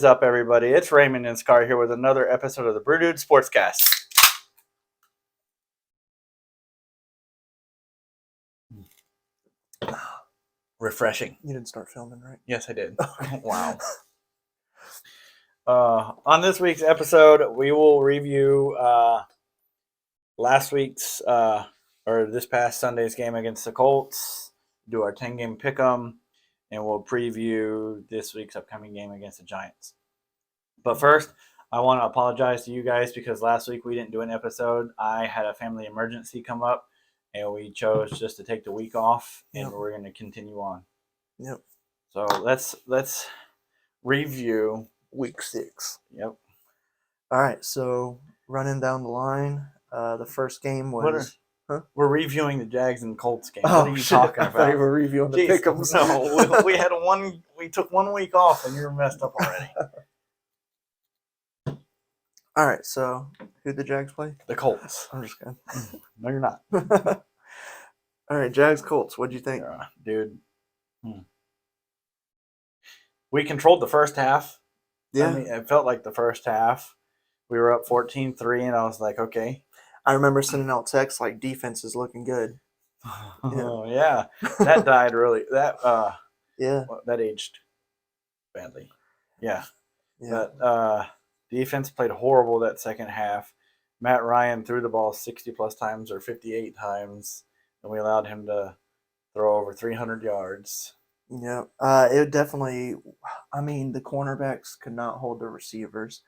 What's up, everybody? It's Raymond and Scar here with another episode of the Brew Sportscast. Refreshing. You didn't start filming, right? Yes, I did. Wow. On this week's episode, we will review last week's or this past Sunday's game against the Colts, do our 10-game pick'em, and we'll preview this week's upcoming game against the Giants. But first, I want to apologize to you guys because last week we didn't do an episode. I had a family emergency come up, and we chose just to take the week off, and we're going to continue on. Yep. So let's review week 6. Yep. All right. So running down the line, the first game was. We're reviewing the Jags and Colts game. What are you talking I about? thought you were reviewing the pick'ems. No, we had we took 1 week off, and you're messed up already. All right. So who'd the Jags play? The Colts. I'm just kidding. No, you're not. All right, Jags Colts. What'd you think, dude? We controlled the first half. Yeah, I mean, it felt like the first half. We were up 14-3, and I was like, okay. I remember sending out texts like defense is looking good. Oh yeah, that died really. That yeah, that aged badly. Yeah. But defense played horrible that second half. Matt Ryan threw the ball 60 plus times or 58 times, and we allowed him to throw over 300 yards. Yeah, it definitely. I mean, the cornerbacks could not hold the receivers.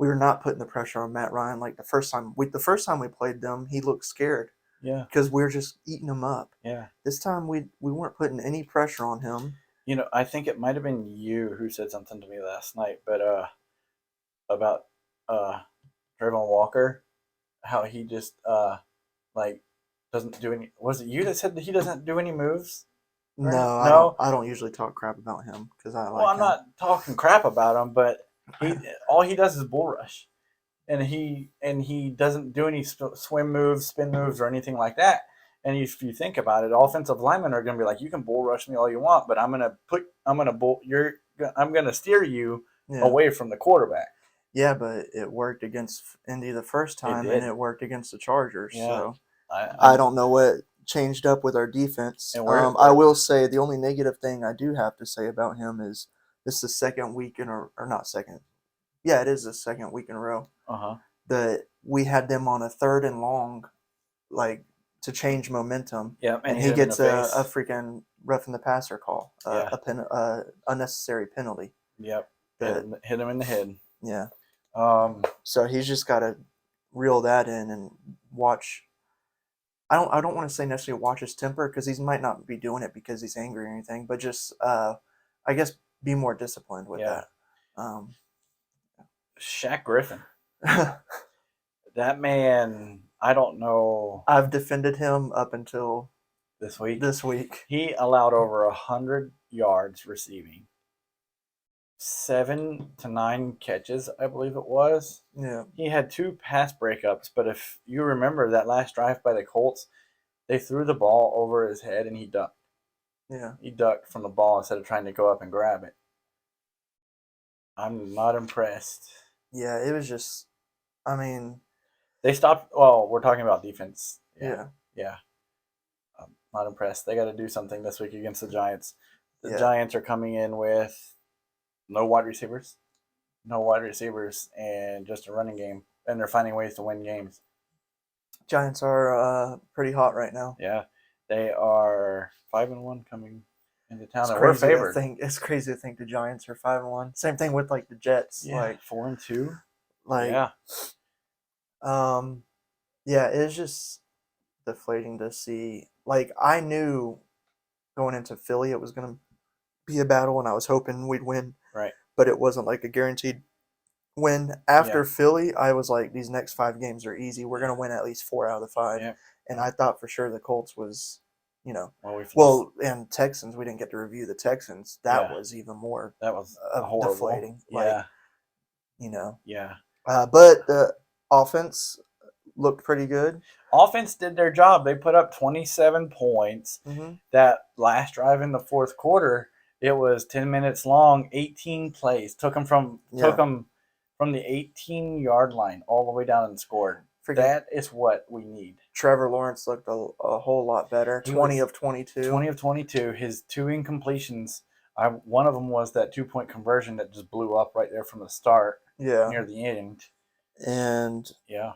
We were not putting the pressure on Matt Ryan like the first time. The first time we played them, he looked scared. Yeah, because we were just eating him up. Yeah. This time we weren't putting any pressure on him. You know, I think it might have been you who said something to me last night, but about Trayvon Walker, how he just like doesn't do any. Was it you that said that he doesn't do any moves? Right? No, I don't usually talk crap about him because I like. Well, I'm not talking crap about him, but all he does is bull rush, and he doesn't do any swim moves, spin moves, or anything like that. And if you think about it, offensive linemen are going to be like, you can bull rush me all you want, but I'm going to steer you away from the quarterback. Yeah, but it worked against Indy the first time, and it worked against the Chargers. Yeah. So I don't know what changed up with our defense. I will say the only negative thing I do have to say about him is this is the second week in or not second. Yeah, it is the second week in a row. That we had them on a 3rd and long, like to change momentum. Yeah, and he gets a freaking roughing the passer call, unnecessary penalty. Yep, hit him in the head. Yeah. So he's just got to reel that in and watch. I don't want to say necessarily watch his temper because he might not be doing it because he's angry or anything, but just I guess be more disciplined with that. Shaq Griffin, that man. I don't know. I've defended him up until this week. He allowed over 100 yards receiving. 7 to 9 catches, I believe it was. Yeah. He had 2 pass breakups, but if you remember that last drive by the Colts, they threw the ball over his head and he ducked. Yeah. He ducked from the ball instead of trying to go up and grab it. I'm not impressed. Yeah, it was just, I mean, they stopped. Well, we're talking about defense. Yeah. I'm not impressed. They got to do something this week against the Giants. The Giants are coming in with no wide receivers, and just a running game, and they're finding ways to win games. Giants are pretty hot right now. Yeah, they are 5-1 coming into town. We're favored. It's crazy to think the Giants are 5-1. Same thing with like the Jets, like 4-2. Like it's just deflating to see. Like I knew going into Philly it was going to be a battle, and I was hoping we'd win. Right. But it wasn't like a guaranteed win. After Philly, I was like, these next 5 games are easy. We're going to win at least 4 out of the 5. Yeah. And I thought for sure the Colts was, and Texans, we didn't get to review the Texans. That was even more horrible. Deflating. Yeah. Yeah. But the offense looked pretty good. Offense did their job. They put up 27 points. Mm-hmm. That last drive in the fourth quarter, It was 10 minutes long, 18 plays. Took them from the 18-yard line all the way down and scored. That is what we need. Trevor Lawrence looked a whole lot better. 20 of 22. 20 of 22. His 2 incompletions. One of them was that 2-point conversion that just blew up right there from the start. Yeah. Near the end. And yeah.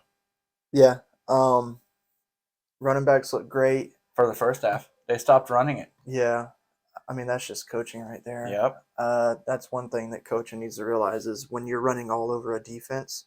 Running backs look great for the first half. They stopped running it. Yeah. I mean, that's just coaching right there. Yep. That's one thing that coaching needs to realize is when you're running all over a defense,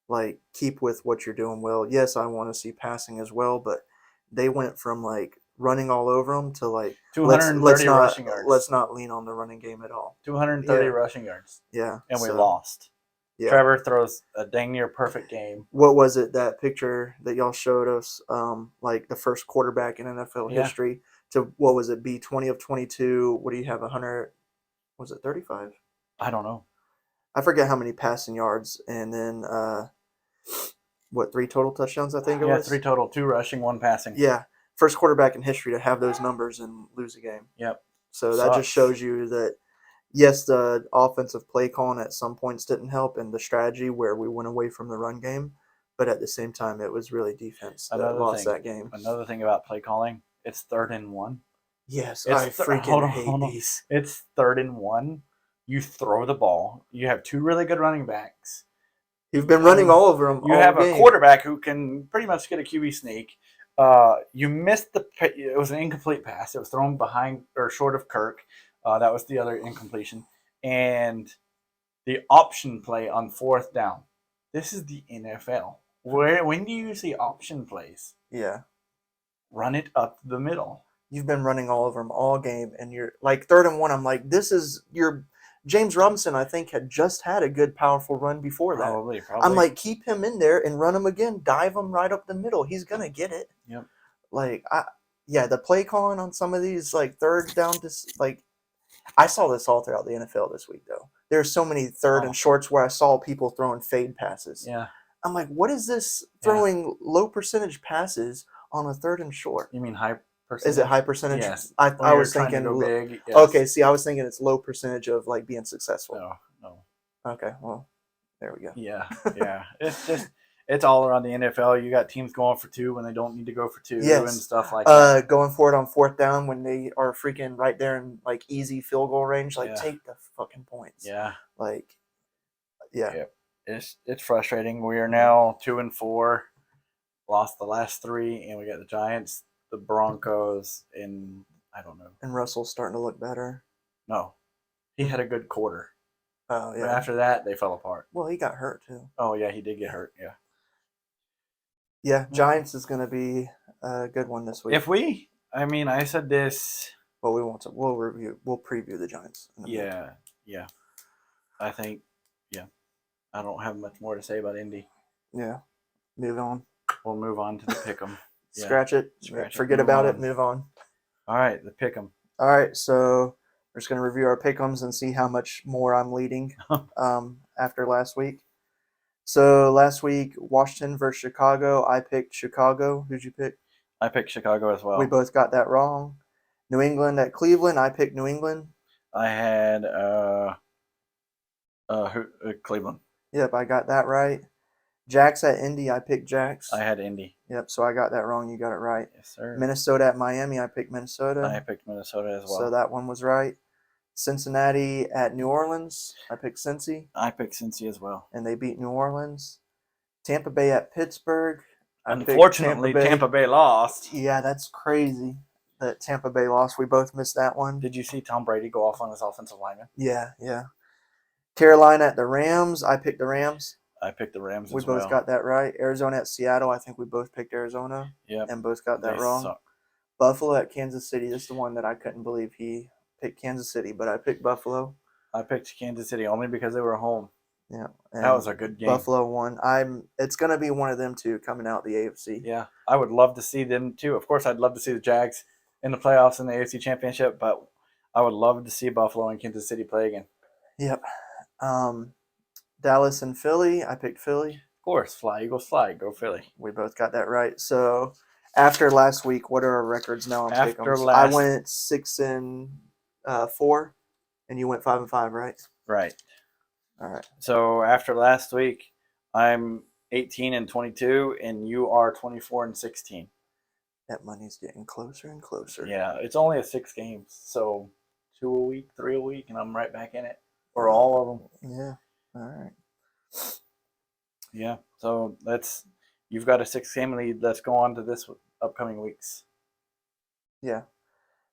like, keep with what you're doing well. Yes, I want to see passing as well, but they went from, like, running all over them to, like, 230 rushing yards. Let's not lean on the running game at all. 230 rushing yards. Yeah. And we lost. Yeah. Trevor throws a dang near perfect game. What was it, that picture that y'all showed us, like the first quarterback in NFL history to, what was it, be 20 of 22? What do you have, 100? Was it 35? I don't know. I forget how many passing yards, and then 3 total touchdowns, I think it was? Yeah, 3 total, 2 rushing, 1 passing. Yeah. First quarterback in history to have those numbers and lose a game. Yep. So that just shows you that, yes, the offensive play calling at some points didn't help, and the strategy where we went away from the run game, but at the same time, it was really defense that lost that game. Another thing about play calling, it's 3rd and 1. Yes, I freaking hate these. It's 3rd and 1. You throw the ball. You have 2 really good running backs. You've been running all over them. You have a quarterback who can pretty much get a QB sneak. You missed it was an incomplete pass. It was thrown behind or short of Kirk. That was the other incompletion. And the option play on 4th down. This is the NFL. When do you see option plays? Yeah. Run it up the middle. You've been running all over them all game, and you're like 3rd and 1. I'm like, this is your James Robinson, I think, had just had a good, powerful run before that. Probably. I'm like, keep him in there and run him again. Dive him right up the middle. He's going to get it. Yep. Like, the play calling on some of these, like, 3rd down, I saw this all throughout the NFL this week, though. There's so many 3rd and shorts where I saw people throwing fade passes. Yeah. I'm like, what is this throwing low percentage passes on a 3rd and short? You mean high percentage? Is it high percentage? Yes. I was thinking big. Yes. Okay, see, I was thinking it's low percentage of, like, being successful. No. Okay, well, there we go. Yeah. It's all around the NFL. You got teams going for 2 when they don't need to go for 2 and stuff like that. Going for it on 4th down when they are freaking right there in, like, easy field goal range. Like, take the fucking points. Yeah. Like, yeah. It's frustrating. We are now 2-4. Lost the last 3, and we got the Giants, the Broncos, and I don't know. And Russell's starting to look better. No. He had a good quarter. Oh, yeah. But after that, they fell apart. Well, he got hurt, too. Oh, yeah, he did get hurt, yeah. Yeah, Giants is going to be a good one this week. I said this. Well, we'll preview the Giants. Yeah. I think, I don't have much more to say about Indy. Yeah. Move on. We'll move on to the pick'em. Scratch it. Forget about it. Move on. All right, the pick'em. All right, so we're just going to review our pick'ems and see how much more I'm leading after last week. So last week, Washington versus Chicago. I picked Chicago. Who'd you pick? I picked Chicago as well. We both got that wrong. New England at Cleveland. I picked New England. I had Cleveland. Yep, I got that right. Jacks at Indy. I picked Jacks. I had Indy. Yep, so I got that wrong. You got it right. Yes, sir. Minnesota at Miami. I picked Minnesota. I picked Minnesota as well. So that one was right. Cincinnati at New Orleans. I picked Cincy. I picked Cincy as well. And they beat New Orleans. Tampa Bay at Pittsburgh. Unfortunately, Tampa Bay lost. Yeah, that's crazy that Tampa Bay lost. We both missed that one. Did you see Tom Brady go off on his offensive lineman? Yeah. Carolina at the Rams. I picked the Rams. I picked the Rams as well. We both got that right. Arizona at Seattle. I think we both picked Arizona. Yeah. And both got that wrong. Suck. Buffalo at Kansas City. This is the one that I couldn't believe he picked Kansas City, but I picked Buffalo. I picked Kansas City only because they were home. Yeah. That was a good game. Buffalo won. It's going to be one of them two coming out the AFC. Yeah. I would love to see them too. Of course, I'd love to see the Jags in the playoffs in the AFC Championship, but I would love to see Buffalo and Kansas City play again. Yep. Dallas and Philly. I picked Philly. Of course. Fly, Eagles, fly. Go Philly. We both got that right. So after last week, what are our records now on pick'ems? I went 6-4. And you went 5-5, right? Right. All right. So after last week, I'm 18-22, and you are 24-16. That money's getting closer and closer. Yeah, it's only a 6 games, so 2 a week, 3 a week, and I'm right back in it, or all of them. Yeah. All right. Yeah. So you've got a 6-game lead. Let's go on to this upcoming weeks. Yeah.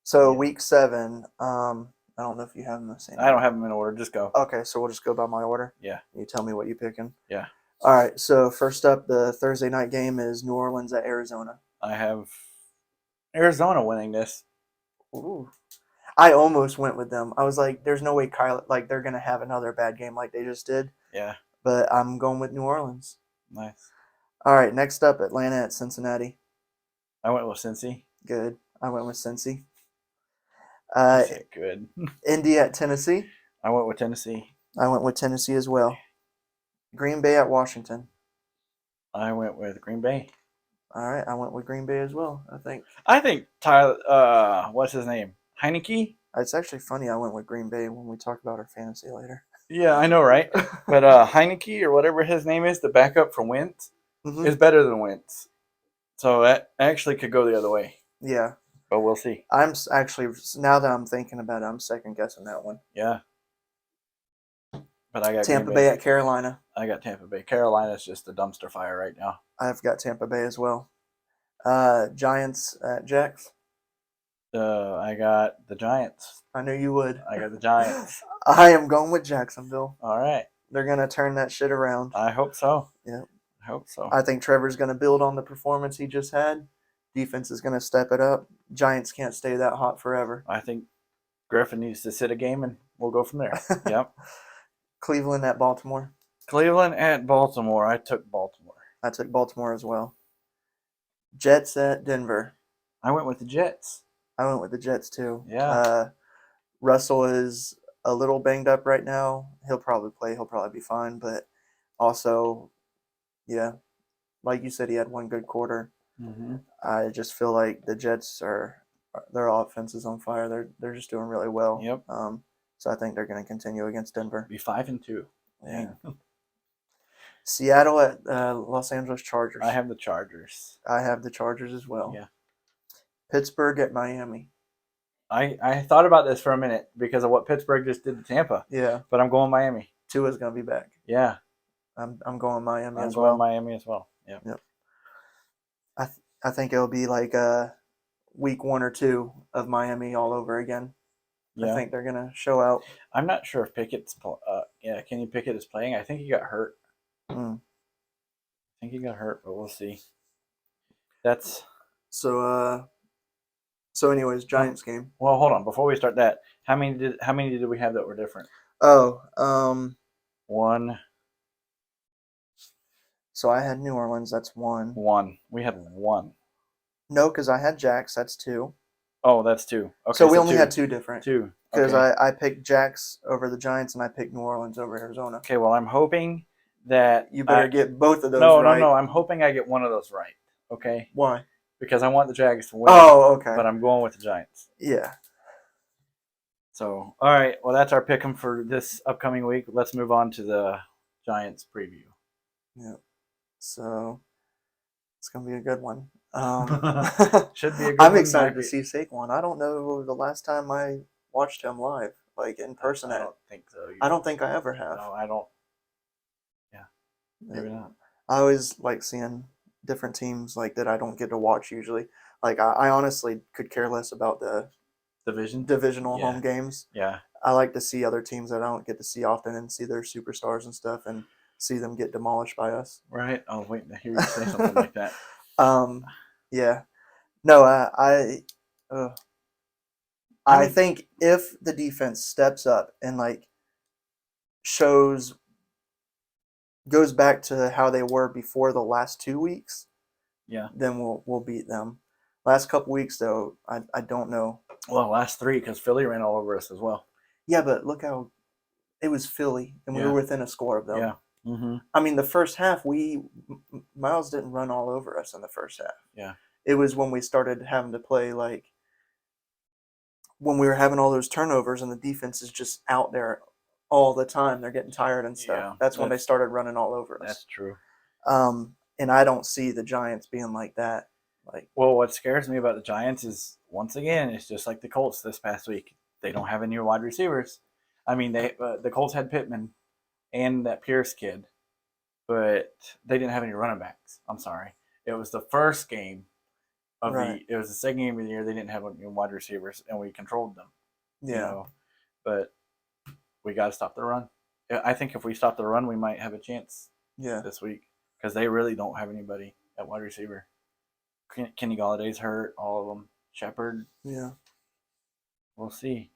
So week 7, I don't know if you have them the same. I don't have them in order. Just go. Okay, so we'll just go by my order. Yeah. You tell me what you're picking. Yeah. All right. So first up, the Thursday night game is New Orleans at Arizona. I have Arizona winning this. Ooh. I almost went with them. I was like, "There's no way they're gonna have another bad game like they just did." Yeah. But I'm going with New Orleans. Nice. All right. Next up, Atlanta at Cincinnati. I went with Cincy. Good. I went with Cincy. Good. Indy at Tennessee. I went with Tennessee. I went with Tennessee as well. Green Bay at Washington. I went with Green Bay. All right, I went with Green Bay as well. I think Tyler. What's his name? Heineke. It's actually funny. I went with Green Bay when we talk about our fantasy later. Yeah, I know, right? But Heineke or whatever his name is, the backup from Wentz, is better than Wentz. So that actually could go the other way. Yeah. But we'll see. I'm actually, now that I'm thinking about it, I'm second guessing that one. Yeah. But I got Tampa Bay at Carolina. I got Tampa Bay. Carolina's just a dumpster fire right now. I've got Tampa Bay as well. Giants at Jacks. I got the Giants. I knew you would. I got the Giants. I am going with Jacksonville. All right. They're going to turn that shit around. I hope so. Yeah. I hope so. I think Trevor's going to build on the performance he just had. Defense is going to step it up. Giants can't stay that hot forever. I think Griffin needs to sit a game, and we'll go from there. Yep. Cleveland at Baltimore. Cleveland at Baltimore. I took Baltimore. I took Baltimore as well. Jets at Denver. I went with the Jets. I went with the Jets too. Yeah. Russell is a little banged up right now. He'll probably play. He'll probably be fine. But also, yeah, like you said, he had one good quarter. Mm-hmm. I just feel like the Jets their offense is on fire. They're just doing really well. Yep. So I think they're going to continue against Denver. Be 5-2. Yeah. Seattle at Los Angeles Chargers. I have the Chargers. I have the Chargers as well. Yeah. Pittsburgh at Miami. I thought about this for a minute because of what Pittsburgh just did to Tampa. Yeah. But I'm going Miami. Tua's going to be back. Yeah. I'm going Miami as well. I'm going Miami as well. Yep. I think it'll be like week 1 or 2 of Miami all over again. Yeah. I think they're going to show out. I'm not sure if Pickett's Kenny Pickett is playing. I think he got hurt. I think he got hurt, but we'll see. That's so anyways, Giants game. Well, hold on. Before we start that, how many did we have that were different? Oh, 1. So I had New Orleans. That's 1. 1. We had 1. No, because I had Jacks. That's 2. Oh, that's 2. Okay, so we only had 2 different. 2. Because I picked Jacks over the Giants and I picked New Orleans over Arizona. Okay, well, I'm hoping that you better get both of those right. No. I'm hoping I get one of those right. Okay. Why? Because I want the Jags to win. Oh, okay. But I'm going with the Giants. Yeah. So, all right. Well, that's our pick'em for this upcoming week. Let's move on to the Giants preview. Yeah. So, it's going to be a good one. Should be a good I'm excited to see Saquon. I don't know the last time I watched him live, like in person. I don't think so. I don't think I ever have. No, I don't. Yeah. Maybe not. I always like seeing different teams like that I don't get to watch usually. Like I honestly could care less about the divisional home games. Yeah. I like to see other teams that I don't get to see often and see their superstars and stuff and see them get demolished by us. Right. I was waiting to hear you say something like that. Yeah. No, I think if the defense steps up and like goes back to how they were before the last 2 weeks, then we'll beat them. Last couple weeks though, I don't know. Well, last 3 because Philly ran all over us as well. Yeah, but look how it was Philly and we were within a score of them. Yeah. Mm-hmm. I mean, the first half Miles didn't run all over us in the first half. Yeah. It was when we started having to play like when we were having all those turnovers and the defense is just out there all the time, they're getting tired and stuff. Yeah, that's when they started running all over us. That's true. And I don't see the Giants being like that. Well, what scares me about the Giants is, once again, it's just like the Colts this past week. They don't have any wide receivers. I mean, the Colts had Pittman and that Pierce kid, but they didn't have any running backs. I'm sorry. It was the first game of it was the second game of the year. They didn't have any wide receivers, and we controlled them. Yeah. You know, but we got to stop the run. I think if we stop the run, we might have a chance. Yeah. This week, because they really don't have anybody at wide receiver. Kenny Galladay's hurt. All of them. Shepard. Yeah. We'll see.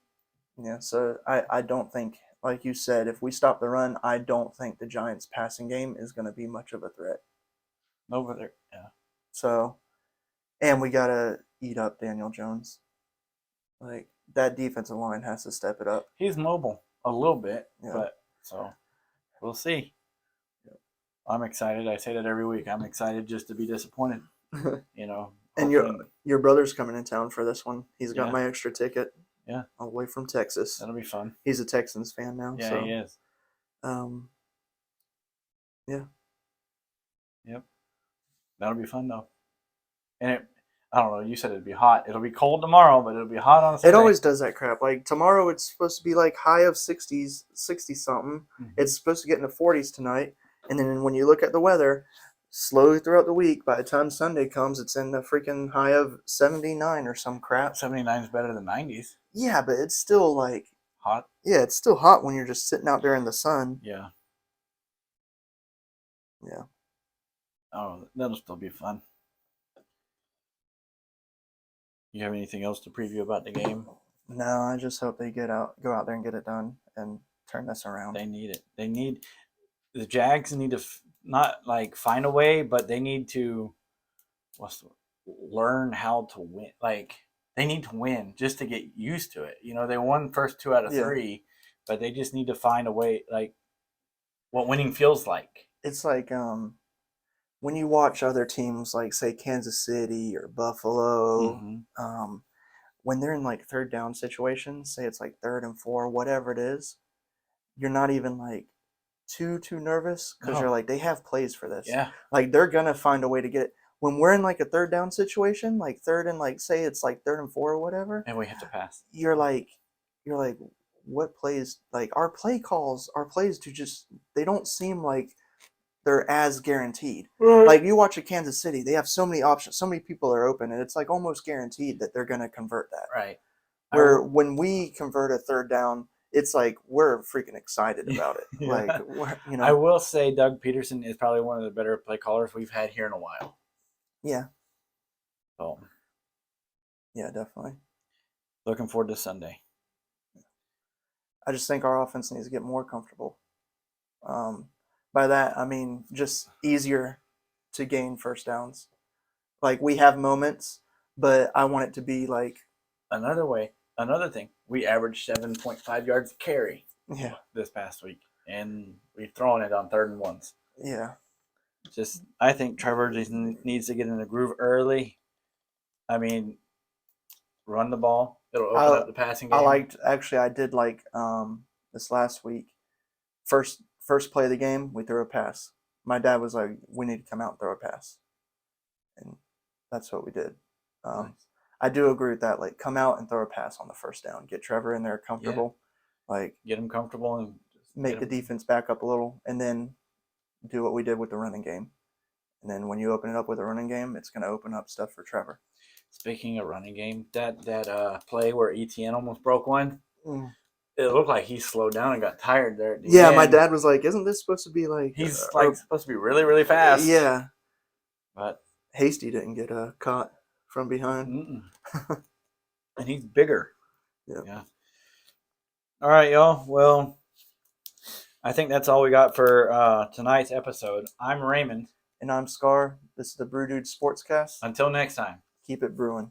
Yeah. So I don't think, like you said, if we stop the run, I don't think the Giants' passing game is going to be much of a threat. Over there. Yeah. So, and we got to eat up Daniel Jones. Like, that defensive line has to step it up. He's mobile a little bit, but so we'll see. I'm excited. I say that every week. I'm excited just to be disappointed. You know. And your brother's coming in town for this one. He's got my extra ticket. Yeah. All the way from Texas. That'll be fun. He's a Texans fan now. Yeah, so, he is. Yeah. Yep. That'll be fun though. And I don't know. You said it'd be hot. It'll be cold tomorrow, but it'll be hot on Sunday. It always does that crap. Like tomorrow, it's supposed to be like high of 60s, 60 something. Mm-hmm. It's supposed to get in the 40s tonight. And then when you look at the weather, slowly throughout the week, by the time Sunday comes, it's in the freaking high of 79 or some crap. 79 is better than 90s. Yeah, but it's still like hot. Yeah, it's still hot when you're just sitting out there in the sun. Yeah. Yeah. Oh, that'll still be fun. You have anything else to preview about the game? No, I just hope they go out there and get it done and turn this around. They need it. The Jags need to not like find a way, but they need to learn how to win. Like they need to win just to get used to it. You know, they won first 2 out of 3, but they just need to find a way, like what winning feels like. It's like when you watch other teams like say Kansas City or Buffalo, when they're in like third down situations, say it's like 3rd and 4, whatever it is, you're not even like too nervous because you're like, they have plays for this. Yeah. Like they're gonna find a way to get it. When we're in like a 3rd down situation, like 3rd and like say it's like 3rd and 4 or whatever, and we have to pass. You're like, what plays? Like our plays do just, they don't seem like they're as guaranteed. Right. Like you watch at Kansas City, they have so many options, so many people are open, and it's like almost guaranteed that they're gonna convert that. Right. Where when we convert a 3rd down, it's like we're freaking excited about it. Yeah. Like, you know. I will say Doug Peterson is probably one of the better play callers we've had here in a while. Yeah. So. Yeah, definitely. Looking forward to Sunday. I just think our offense needs to get more comfortable. By that, I mean just easier to gain first downs. Like we have moments, but I want it to be like Another thing, we averaged 7.5 yards a carry. Yeah. This past week, and we've thrown it on 3rd and 1s. Yeah. I think Trevor just needs to get in the groove early. I mean, run the ball. It'll open up the passing game. I did like this last week. First play of the game, we threw a pass. My dad was like, we need to come out and throw a pass. And that's what we did. Nice. I do agree with that. Like, come out and throw a pass on the first down. Get Trevor in there comfortable. Yeah. Like, get him comfortable and just make the defense back up a little, and then do what we did with the running game. And then when you open it up with a running game, it's going to open up stuff for Trevor. Speaking of running game, that play where ETN almost broke one, it looked like he slowed down and got tired there. Yeah, my dad was like, "Isn't this supposed to be like?" He's supposed to be really, really fast. Yeah, but Hasty didn't get caught from behind, and he's bigger. Yeah. All right, y'all. Well, I think that's all we got for tonight's episode. I'm Raymond. And I'm Scar. This is the Brew Dude Sportscast. Until next time. Keep it brewing.